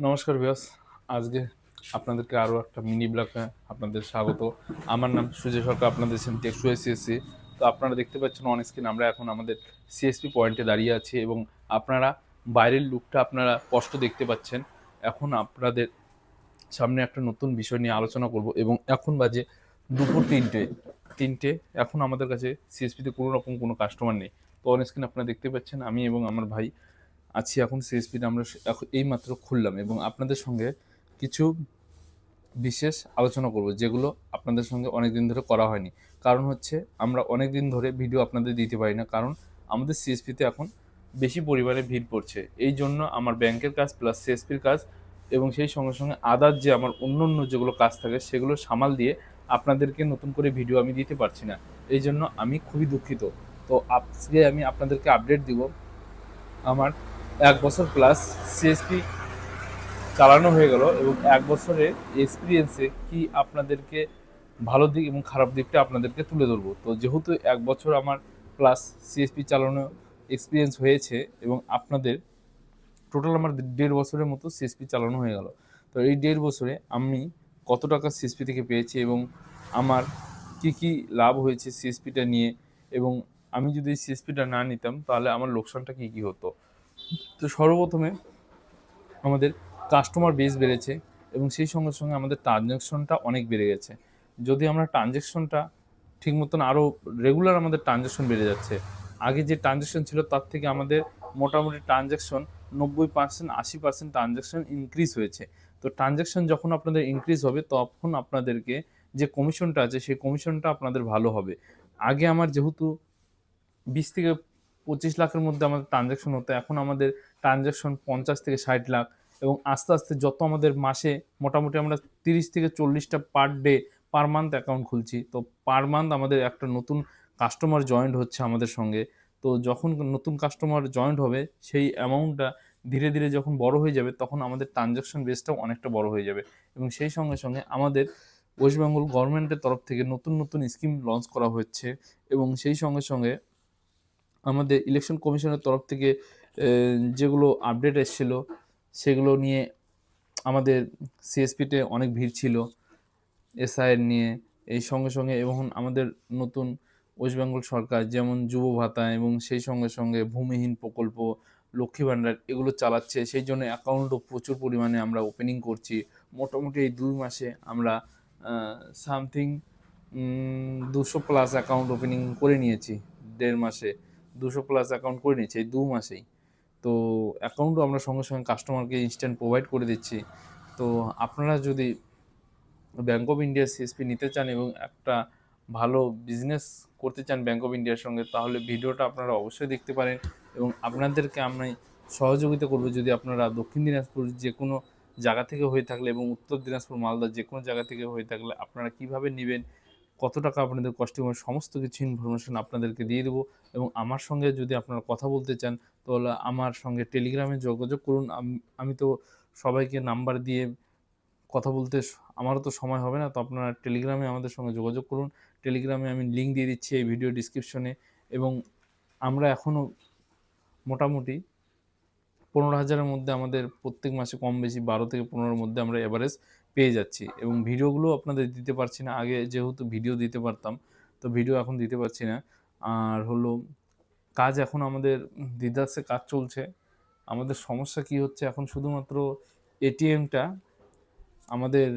নমস্কার ভিউয়ার্স, আজকে আপনাদেরকে আরও একটা মিনি ব্লগে আপনাদের স্বাগত। আমার নাম সুজয় সরকার, আপনাদের টেকসু সিএসসি। তো আপনারা দেখতে পাচ্ছেন অন স্ক্রিন আমরা এখন আমাদের সিএসপি পয়েন্টে দাঁড়িয়ে আছি এবং আপনারা বাইরের লুকটা আপনারা স্পষ্ট দেখতে পাচ্ছেন। এখন আপনাদের সামনে একটা নতুন বিষয় নিয়ে আলোচনা করব এবং এখন বাজে দুপুর তিনটে। এখন আমাদের কাছে সিএসপিতে কোনো রকম কোনো কাস্টমার নেই। তো অন স্ক্রিন আপনারা দেখতে পাচ্ছেন আমি এবং আমার ভাই আছি এখন সিএসপিটা আমরা এইমাত্র খুললাম এবং আপনাদের সঙ্গে কিছু বিশেষ আলোচনা করব যেগুলো আপনাদের সঙ্গে অনেক দিন ধরে করা হয়নি। কারণ হচ্ছে আমরা অনেক দিন ধরে ভিডিও আপনাদের দিতে পারি না, কারণ আমাদের সিএসপিতে এখন বেশি পরিমাণে ভিড় পড়ছে। এই জন্য আমার ব্যাংকের কাজ প্লাস সিএসপির কাজ এবং সেই সঙ্গে সঙ্গে আদার যে আমার অন্য অন্য যেগুলো কাজ থাকে সেগুলো সামাল দিয়ে আপনাদেরকে নতুন করে ভিডিও আমি দিতে পারছি না। এই জন্য আমি খুবই দুঃখিত। তো আজকে আমি আপনাদেরকে আপডেট দিব আমার ১ বছর প্লাস সিএসপি চালানো হয়ে গেল এবং ১ বছরের এক্সপিরিয়েন্সে কি আপনাদেরকে ভালো দিক এবং খারাপ দিকটা আপনাদেরকে তুলে ধরবো। তো যেহেতু ১ বছর আমার প্লাস সিএসপি চালানো এক্সপিরিয়েন্স হয়েছে এবং আপনাদের টোটাল আমার ১.৫ বছরের মতো সিএসপি চালানো হয়ে গেল। তো এই ১.৫ বছরে আমি কত টাকা সিএসপি থেকে পেয়েছি এবং আমার কি কি লাভ হয়েছে সিএসপিটা নিয়ে, এবং আমি যদি সিএসপিটা না নিতাম তাহলে আমার লোকসানটা কি কি হতো। তো সর্বপ্রথমে আমাদের কাস্টমার বেস বেড়েছে এবং সেই সঙ্গে সঙ্গে আমাদের ট্রানজ্যাকশনটা অনেক বেড়ে গেছে। যদি আমরা ট্রানজ্যাকশনটা ঠিক মতন আরও রেগুলার আমাদের ট্রানজ্যাকশন বেড়ে যাচ্ছে। আগে যে ট্রানজ্যাকশন ছিল তার থেকে আমাদের মোটামুটি ট্রানজ্যাকশন ৯০% ৮০% ট্রানজ্যাকশন ইনক্রিজ হয়েছে। তো ট্রানজ্যাকশন যখন আপনাদের ইনক্রিজ হবে তখন আপনাদেরকে যে কমিশনটা আছে সেই কমিশনটা আপনাদের ভালো হবে। আগে আমার যেহেতু 20 থেকে 25 লাখের মধ্যে আমাদের ট্রানজ্যাকশন হতো। এখন আমাদের ট্রানজ্যাকশন 50 থেকে 60 লাখ এবং আস্তে, আস্তে যত আমাদের মাসে মোটামুটি আমরা 30 থেকে 40 টা per day, per month account খুলছি। তো পার মান্থ আমাদের একটা নতুন কাস্টমার জয়েন্ট হচ্ছে আমাদের সঙ্গে। তো যখন নতুন কাস্টমার জয়েন্ট হবে সেই অ্যামাউন্টটা ধীরে, ধীরে যখন বড় হয়ে যাবে তখন আমাদের ট্রানজ্যাকশন বেসটাও অনেকটা বড় হয়ে যাবে এবং সেই সঙ্গে, সঙ্গে আমাদের ওয়েস্ট বেঙ্গল গভর্নমেন্টের তরফ থেকে নতুন, নতুন স্কিম লঞ্চ করা হচ্ছে এবং সেই সঙ্গে, সঙ্গে আমাদের ইলেকশন কমিশনের তরফ থেকে যেগুলো আপডেট এসেছিল সেগুলো নিয়ে আমাদের সিএসপিতে অনেক ভিড় ছিল এসআইয়ের নিয়ে। এই সঙ্গে, সঙ্গে এবং আমাদের নতুন ওয়েস্ট বেঙ্গল সরকার যেমন যুব ভাতা এবং সেই সঙ্গে, সঙ্গে ভূমিহীন প্রকল্প, লক্ষ্মী ভাণ্ডার এগুলো চালাচ্ছে। সেই জন্য অ্যাকাউন্টও প্রচুর পরিমাণে আমরা ওপেনিং করছি। মোটামুটি এই ২ মাসে আমরা সামথিং ২০০ প্লাস অ্যাকাউন্ট ওপেনিং করে নিয়েছি। ১.৫ মাসে ২০০ প্লাস অ্যাকাউন্ট করে নিয়েছি এই ২ মাসেই। তো অ্যাকাউন্টও আমরা সঙ্গে, সঙ্গে কাস্টমারকে ইনস্ট্যান্ট প্রোভাইড করে দিচ্ছি। তো আপনারা যদি ব্যাংক অফ ইন্ডিয়ার সিএসপি নিতে চান এবং একটা ভালো বিজনেস করতে চান ব্যাংক অফ ইন্ডিয়ার সঙ্গে, তাহলে ভিডিওটা আপনারা অবশ্যই দেখতে পারেন এবং আপনাদেরকে আমি সহযোগিতা করব। যদি আপনারা দক্ষিণ দিনাজপুর যে কোনো জায়গা থেকে হয়ে থাকলে এবং উত্তর দিনাজপুর, মালদা যে কোনো জায়গা থেকে হয়ে থাকলে আপনারা কীভাবে নেবেন, কত টাকা আপনাদের কস্টিং হবে, সমস্ত কিছু ইনফরমেশন আপনাদেরকে দিয়ে দেবো এবং আমার সঙ্গে যদি আপনারা কথা বলতে চান তাহলে আমার সঙ্গে টেলিগ্রামে যোগাযোগ করুন। আমি তো সবাইকে নাম্বার দিয়ে কথা বলতে আমারও তো সময় হবে না। তো আপনারা টেলিগ্রামে আমাদের সঙ্গে যোগাযোগ করুন। টেলিগ্রামে আমি লিঙ্ক দিয়ে দিচ্ছি এই ভিডিও ডেসক্রিপশনে এবং আমরা এখনও মোটামুটি ১৫,০০০ এর মধ্যে আমাদের প্রত্যেক মাসে কম বেশি ১২ থেকে ১৫ এর মধ্যে আমরা এভারেজ পেয়ে যাচ্ছি এবং ভিডিওগুলো আপনাদের দিতে পারছি না। আগে যেহেতু ভিডিও দিতে পারতাম, তো ভিডিও এখন দিতে পারছি না। আর হলো কাজ এখন আমাদের দেদারসে কাজ চলছে। আমাদের সমস্যা কি হচ্ছে এখন শুধুমাত্র এটিএমটা আমাদের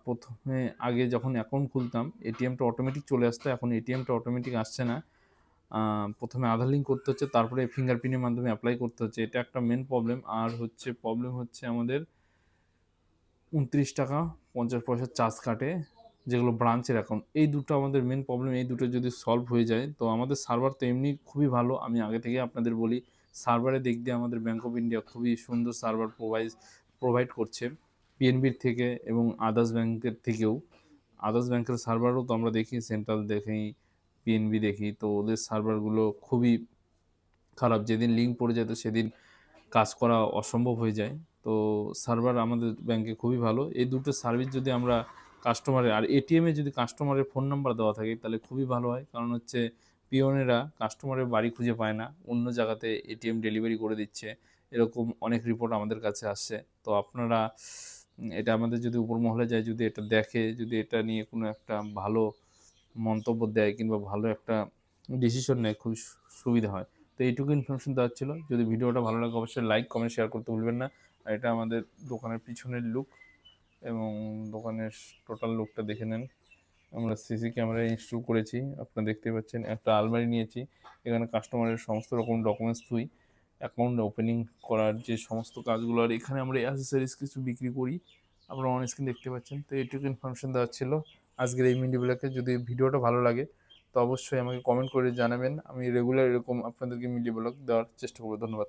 ১ম এ আগে যখন অ্যাকাউন্ট খুলতাম এটিএমটা অটোমেটিক চলে আসতো। এখন এটিএমটা অটোমেটিক আসছে না। ১ম এ আধার লিঙ্ক করতে হচ্ছে, তারপরে ফিঙ্গারপ্রিন্টের মাধ্যমে এপ্লাই করতে হচ্ছে। এটা একটা মেইন প্রবলেম। আর হচ্ছে প্রবলেম হচ্ছে আমাদের ৳২৯.৫০ চার্জ কাটে, যেগুলো ব্রাঞ্চের অ্যাকাউন্ট। এই দুটো আমাদের মেইন প্রবলেম। এই দুটো যদি সলভ হয়ে যায় তো আমাদের সার্ভার তো এমনি খুবই ভালো। আমি আগে থেকেই আপনাদের বলি, সার্ভারের দিক দিয়ে আমাদের ব্যাংক অফ ইন্ডিয়া খুবই সুন্দর সার্ভার প্রোভাইড করছে পিএনবির থেকে এবং আদার্স ব্যাংকের থেকেও। আদার্স ব্যাংকের সার্ভারও তো আমরা দেখি, সেন্ট্রাল দেখি, পিএনবি দেখি। তো ওদের সার্ভারগুলো খুবই খারাপ। যেদিন লিঙ্ক পড়ে যায় তো সেদিন কাজ করা অসম্ভব হয়ে যায়। তো সার্ভার আমাদের ব্যাংকে খুবই ভালো। এই দুটো সার্ভিস যদি আমরা কাস্টমারের আর এটিএমে যদি কাস্টমারের ফোন নাম্বার দেওয়া থাকে তাহলে খুবই ভালো হয়। কারণ হচ্ছে পিওনেরা কাস্টমারের বাড়ি খুঁজে পায় না। অন্য জায়গাতে এটিএম ডেলিভারি করে দিচ্ছে এরকম অনেক রিপোর্ট আমাদের কাছে আসছে। তো আপনারা এটা আমাদের যদি উপর মহলে যায়, যদি এটা দেখে, যদি এটা নিয়ে কোনো একটা ভালো মন্তব্য দেয় কিংবা ভালো একটা ডিসিশন নেয়, খুবই সুবিধা হয়। তো এইটুকু ইনফরমেশন দেওয়ার ছিল। যদি ভিডিওটা ভালো লাগে অবশ্যই লাইক, কমেন্ট, শেয়ার করতে ভুলবেন না। আর এটা আমাদের দোকানের পিছনের লুক এবং দোকানের টোটাল লুকটা দেখে নেন। আমরা সিসি ক্যামেরা ইনস্টল করেছি। আপনারা দেখতে পাচ্ছেন একটা আলমারি নিয়েছি। এখানে কাস্টমারের সমস্ত রকম ডকুমেন্টস থুই। অ্যাকাউন্ট ওপেনিং করার যে সমস্ত কাজগুলো, আর এখানে আমরা অ্যাক্সেসরিজ কিছু বিক্রি করি। আপনারা অন স্ক্রিন দেখতে পাচ্ছেন। তো এইটুকু ইনফরমেশন দেওয়ার ছিল আজকের এই মিনি ব্লগে। যদি ভিডিওটা ভালো লাগে তো অবশ্যই আমাকে কমেন্ট করে জানাবেন। আমি রেগুলার এরকম আপনাদেরকে মিনি ব্লগ দেওয়ার চেষ্টা করব। ধন্যবাদ।